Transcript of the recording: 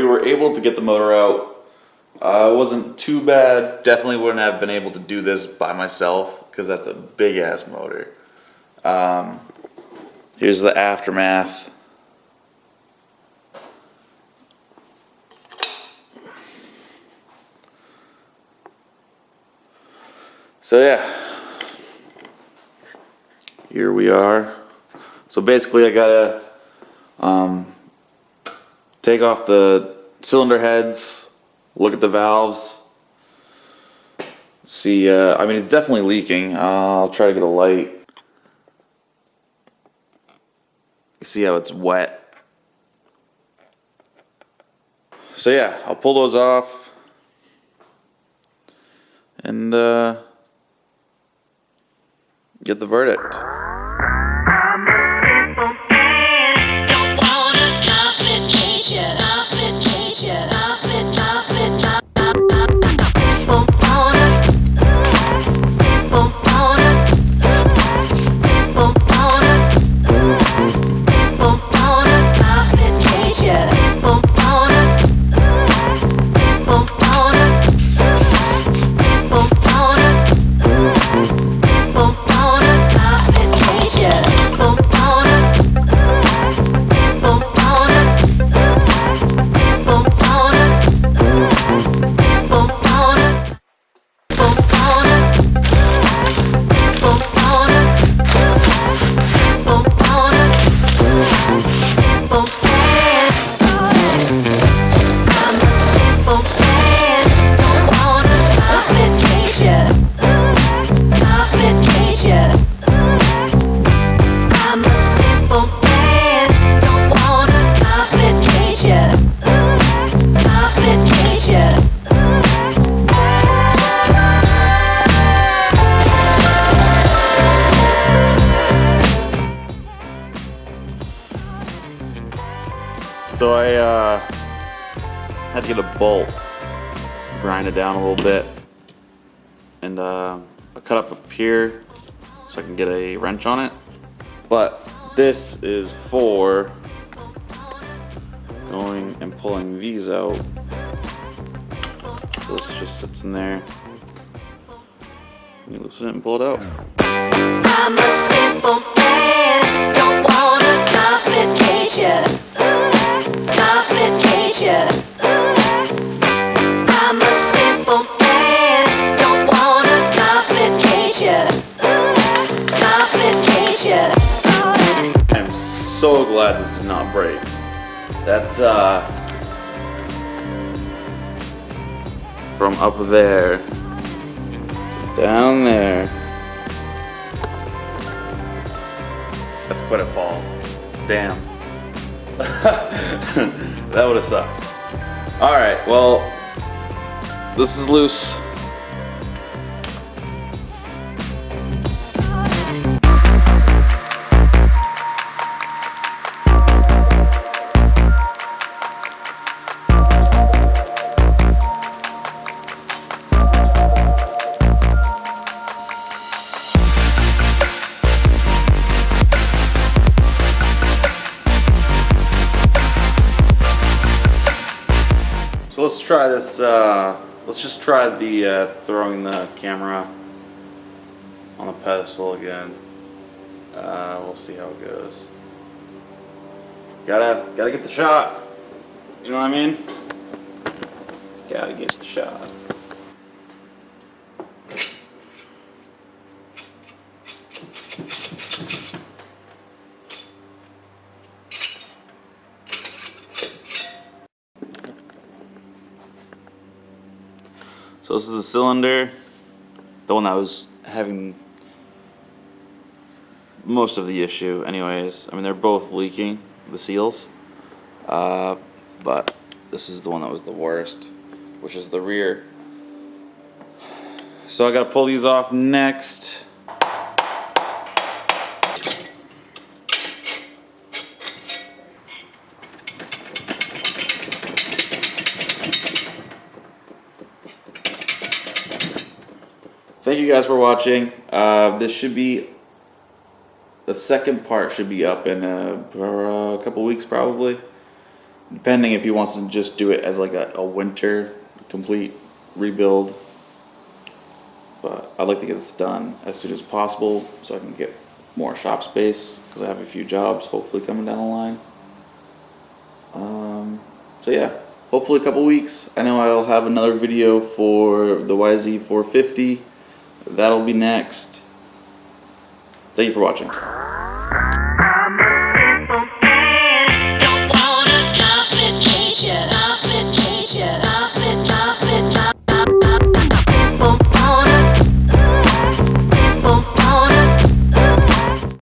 were able to get the motor out. It wasn't too bad. Definitely wouldn't have been able to do this by myself because that's a big ass motor. Here's the aftermath. So yeah, here we are. So basically I gotta take off the cylinder heads, look at the valves, see, I mean it's definitely leaking. I'll try to get a light. You see how it's wet. So yeah, I'll pull those off and get the verdict. So I had to get a bolt, grind it down a little bit, and I cut up here so I can get a wrench on it. But this is for going and pulling these out. So this just sits in there. You loosen it and pull it out. I'm a simple man, don't wanna complicate you. I'm a simple man, don't wanna complicate you. I'm so glad this did not break. That's from up there to down there. That's quite a fall. Damn. That would have sucked. Alright, well, this is loose. So let's try this, let's just try the throwing the camera on the pedestal again. We'll see how it goes. Gotta get the shot. You know what I mean? Gotta get the shot. So this is the cylinder, the one that was having most of the issue anyways. I mean, they're both leaking, the seals, but this is the one that was the worst, which is the rear. So I gotta pull these off next. Thank you guys for watching. This should be, the second part should be up in a couple weeks probably. depending if he wants to just do it as like a winter complete rebuild. But I'd like to get this done as soon as possible so I can get more shop space because I have a few jobs hopefully coming down the line. So yeah, hopefully a couple weeks. I know I'll have another video for the YZ450. That'll be next. Thank you for watching.